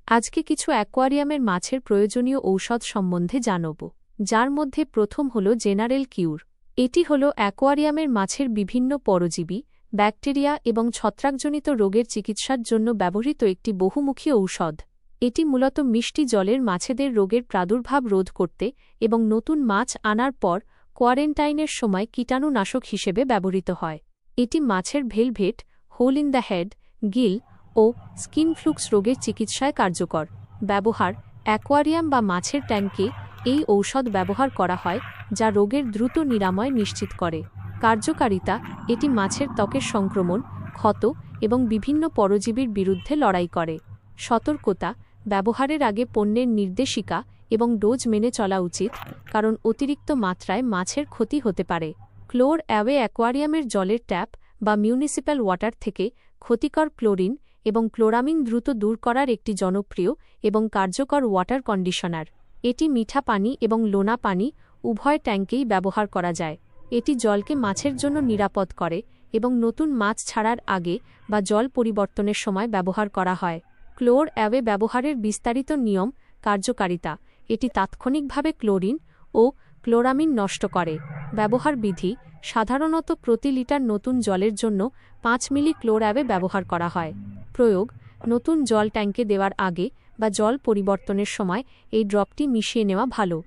আজকে কিছু অ্যাকোয়ারিয়ামের মাছের প্রয়োজনীয় ঔষধ সম্বন্ধে জানব, যার মধ্যে প্রথম হল জেনারেল কিউর। এটি হল অ্যাকোয়ারিয়ামের মাছের বিভিন্ন পরজীবী, ব্যাকটেরিয়া এবং ছত্রাকজনিত রোগের চিকিৎসার জন্য ব্যবহৃত একটি বহুমুখী ঔষধ। এটি মূলত মিষ্টি জলের মাছেদের রোগের প্রাদুর্ভাব রোধ করতে এবং নতুন মাছ আনার পর কোয়ারেন্টাইনের সময় কীটাণুনাশক হিসেবে ব্যবহৃত হয়। এটি মাছের velvet, hole in the head, gill ও স্কিন ফ্লুক্স রোগের চিকিৎসায় কার্যকর। ব্যবহার: অ্যাকোয়ারিয়াম বা মাছের ট্যাঙ্কে এই ঔষধ ব্যবহার করা হয়, যা রোগের দ্রুত নিরাময় নিশ্চিত করে। কার্যকারিতা: এটি মাছের ত্বকের সংক্রমণ, ক্ষত এবং বিভিন্ন পরজীবীর বিরুদ্ধে লড়াই করে। সতর্কতা: ব্যবহারের আগে পণ্যের নির্দেশিকা এবং ডোজ মেনে চলা উচিত, কারণ অতিরিক্ত মাত্রায় মাছের ক্ষতি হতে পারে। ক্লোর অ্যাওয়ে: অ্যাকোয়ারিয়ামের জলের ট্যাপ বা মিউনিসিপ্যাল ওয়াটার থেকে ক্ষতিকর ক্লোরিন এবং ক্লোরামিন দ্রুত দূর করার একটি জনপ্রিয় এবং কার্যকর ওয়াটার কন্ডিশনার। এটি মিঠা পানি এবং লোনা পানি উভয় ট্যাঙ্কেই ব্যবহার করা যায়। এটি জলকে মাছের জন্য নিরাপদ করে এবং নতুন মাছ ছাড়ার আগে বা জল পরিবর্তনের সময় ব্যবহার করা হয়। ক্লোর অ্যাওয়ে ব্যবহারের বিস্তারিত নিয়ম। কার্যকারিতা: এটি তাৎক্ষণিকভাবে ক্লোরিন ও ক্লোরামিন নষ্ট করে। ব্যবহার বিধি: সাধারণত প্রতি লিটার নতুন জলের জন্য 5 মিলি ক্লোর অ্যাওয়ে ব্যবহার করা হয়। প্রয়োগ: নতুন জল ট্যাঙ্কে দেওয়ার আগে বা জল পরিবর্তনের সময় এই ড্রপটি মিশিয়ে নেওয়া ভালো।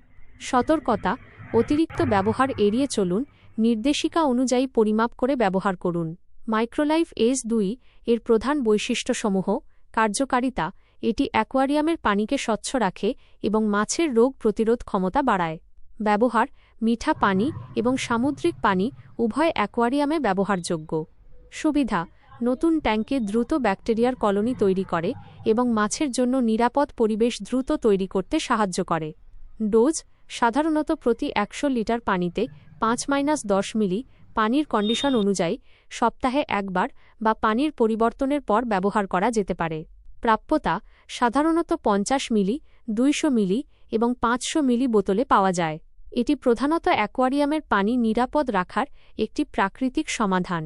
সতর্কতা: অতিরিক্ত ব্যবহার এড়িয়ে চলুন, নির্দেশিকা অনুযায়ী পরিমাপ করে ব্যবহার করুন। মাইক্রোলাইফ S2 এর প্রধান বৈশিষ্ট্যসমূহ। কার্যকারিতা: এটি অ্যাকোয়ারিয়ামের পানিকে স্বচ্ছ রাখে এবং মাছের রোগ প্রতিরোধ ক্ষমতা বাড়ায়। ব্যবহার: মিঠা পানি এবং সামুদ্রিক পানি উভয় অ্যাকোয়ারিয়ামে ব্যবহারযোগ্য। সুবিধা: নতুন ট্যাঙ্কে দ্রুত ব্যাকটেরিয়ার কলোনি তৈরি করে এবং মাছের জন্য নিরাপদ পরিবেশ দ্রুত তৈরি করতে সাহায্য করে। ডোজ: সাধারণত প্রতি 100 লিটার পানিতে 5-10 মিলি, পানির কন্ডিশন অনুযায়ী সপ্তাহে একবার বা পানির পরিবর্তনের পর ব্যবহার করা যেতে পারে। প্রাপ্যতা: সাধারণত 50 মিলি, 200 মিলি এবং 500 মিলি বোতলে পাওয়া যায়। এটি প্রধানত অ্যাকোয়ারিয়ামের পানি নিরাপদ রাখার একটি প্রাকৃতিক সমাধান।